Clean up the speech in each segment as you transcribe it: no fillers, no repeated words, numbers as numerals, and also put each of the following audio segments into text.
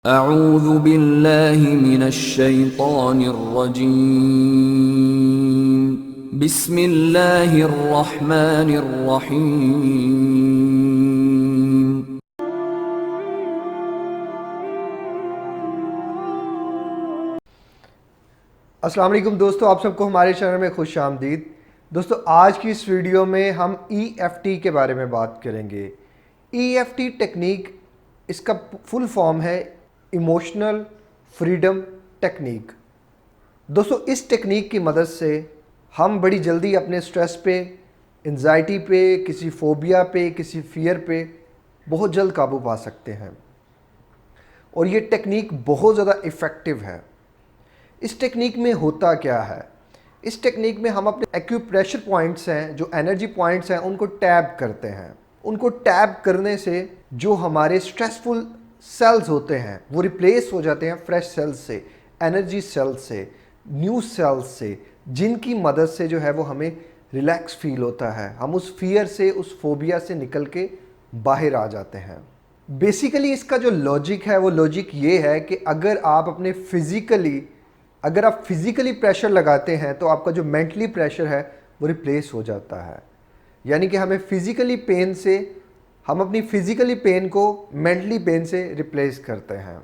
अऊज़ु बिल्लाहि मिनश शैतानिर रजीम। बिस्मिल्लाहिर रहमानिर रहीम। अस्सलाम वालेकुम दोस्तों, आप सबको हमारे चैनल में खुश आमदीद। दोस्तों, आज की इस वीडियो में हम EFT के बारे में बात करेंगे। EFT टेक्निक, इसका फुल फॉर्म है इमोशनल फ्रीडम टेक्निक। दोस्तों, इस टेक्निक की मदद से हम बड़ी जल्दी अपने स्ट्रेस पे, एंजाइटी पे, किसी फोबिया पे, किसी फियर पे बहुत जल्द काबू पा सकते हैं और ये टेक्निक बहुत ज़्यादा इफ़ेक्टिव है। इस टेक्निक में होता क्या है? इस टेक्निक में हम अपने एक्यूप्रेशर पॉइंट्स हैं, जो एनर्जी पॉइंट्स हैं, उनको टैप करते हैं। उनको टैप करने से जो हमारे स्ट्रेसफुल सेल्स होते हैं वो रिप्लेस हो जाते हैं फ्रेश सेल्स से, एनर्जी सेल्स से, न्यू सेल्स से, जिनकी मदद से जो है वो हमें रिलैक्स फील होता है। हम उस फियर से, उस फोबिया से निकल के बाहर आ जाते हैं। बेसिकली इसका जो लॉजिक है वो लॉजिक ये है कि अगर आप फिज़िकली प्रेशर लगाते हैं तो आपका जो मेंटली प्रेशर है वो रिप्लेस हो जाता है। यानी कि हम अपनी फिज़िकली पेन को मेंटली पेन से रिप्लेस करते हैं।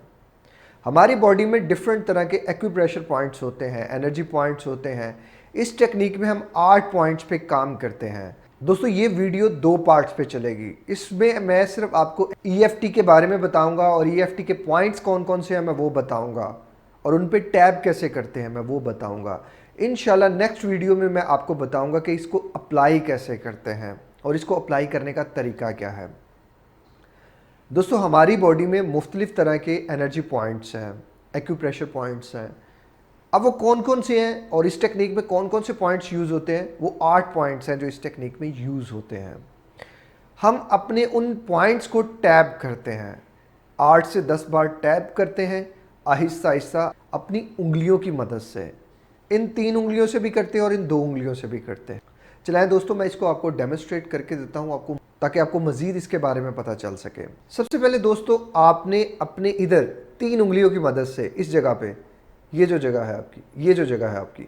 हमारी बॉडी में डिफरेंट तरह के एक्यूप्रेशर पॉइंट्स होते हैं, एनर्जी पॉइंट्स होते हैं। इस टेक्निक में हम 8 पॉइंट्स पे काम करते हैं। दोस्तों, ये वीडियो 2 पार्ट्स पे चलेगी। इसमें मैं सिर्फ आपको EFT के बारे में बताऊंगा और EFT के पॉइंट्स कौन कौन से हैं मैं वो बताऊंगा और उन पे टैप कैसे करते हैं मैं वो बताऊंगा। इंशाल्लाह नेक्स्ट वीडियो में मैं आपको बताऊंगा कि इसको अप्लाई कैसे करते हैं और इसको अप्लाई करने का तरीका क्या है। दोस्तों, हमारी बॉडी में मुख्तलिफ तरह के एनर्जी पॉइंट्स हैं, एक्यूप्रेशर पॉइंट्स हैं। अब वो कौन कौन से हैं और इस टेक्निक में कौन कौन से पॉइंट्स यूज़ होते हैं, वो 8 पॉइंट्स हैं जो इस टेक्निक में यूज़ होते हैं। हम अपने उन पॉइंट्स को टैप करते हैं, 8 से 10 बार टैप करते हैं आहिस्ता आहिस्ता अपनी उंगलियों की मदद से। इन 3 उंगलियों से भी करते हैं और इन 2 उंगलियों से भी करते हैं। चलाएं दोस्तों, मैं इसको आपको डेमोन्स्ट्रेट करके देता हूं आपको, ताकि आपको मज़ीद इसके बारे में पता चल सके। सबसे पहले दोस्तों, आपने अपने इधर 3 उंगलियों की मदद से इस जगह पे, ये जो जगह है आपकी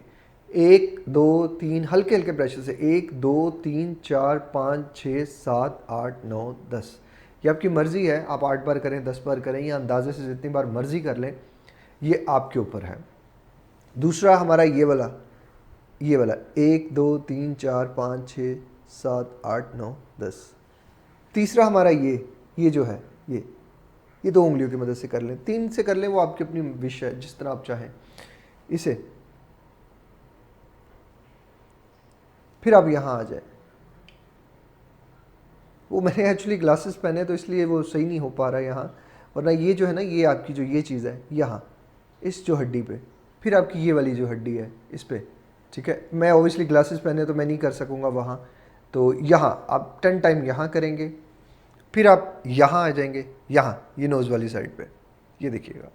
1 2 3 हल्के हल्के प्रेशर से 1 2 3 4 5 6 7 8 9 10। ये आपकी मर्ज़ी है, आप 8 बार करें, 10 बार करें या अंदाजे से जितनी बार मर्ज़ी कर लें, ये आपके ऊपर है। दूसरा हमारा ये वाला 1 2 3 4 5 6 7 8 9 10। तीसरा हमारा ये जो है ये 2 उंगलियों की मदद से कर लें, 3 से कर लें, वो आपकी अपनी विश है, जिस तरह आप चाहें। इसे फिर आप यहाँ आ जाए। वो मैंने एक्चुअली ग्लासेस पहने तो इसलिए वो सही नहीं हो पा रहा है यहाँ, वरना ये जो है ना, ये आपकी जो ये चीज़ है यहाँ इस जो हड्डी पे, फिर आपकी ये वाली जो हड्डी है इस पे, ठीक है। मैं ओबियसली ग्लासेस पहने तो मैं नहीं कर सकूँगा वहाँ, तो यहाँ आप 10 टाइम यहाँ करेंगे, फिर आप यहाँ आ जाएंगे, यहाँ ये नोज़ वाली साइड पे, ये देखिएगा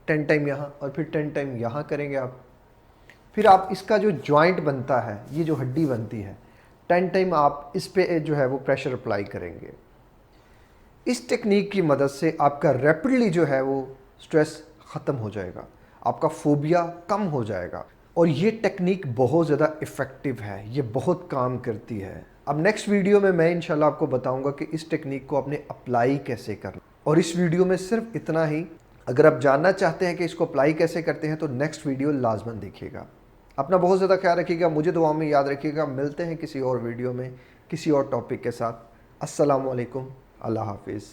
10 टाइम यहाँ और फिर 10 टाइम यहाँ करेंगे आप। फिर आप इसका जो जॉइंट बनता है, ये जो हड्डी बनती है, 10 टाइम आप इस पे जो है वो प्रेशर अप्लाई करेंगे। इस टेक्निक की मदद से आपका रैपिडली जो है वो स्ट्रेस ख़त्म हो जाएगा, आपका फोबिया कम हो जाएगा और ये टेक्निक बहुत ज़्यादा इफ़ेक्टिव है, ये बहुत काम करती है। अब नेक्स्ट वीडियो में मैं इंशाल्लाह आपको बताऊंगा कि इस टेक्निक को आपने अप्लाई कैसे करना। और इस वीडियो में सिर्फ इतना ही। अगर आप जानना चाहते हैं कि इसको अप्लाई कैसे करते हैं तो नेक्स्ट वीडियो लाजमन देखिएगा। अपना बहुत ज़्यादा ख्याल रखिएगा, मुझे दुआ में याद रखिएगा। मिलते हैं किसी और वीडियो में किसी और टॉपिक के साथ। अस्सलामु अलैकुम, अल्लाह हाफिज़।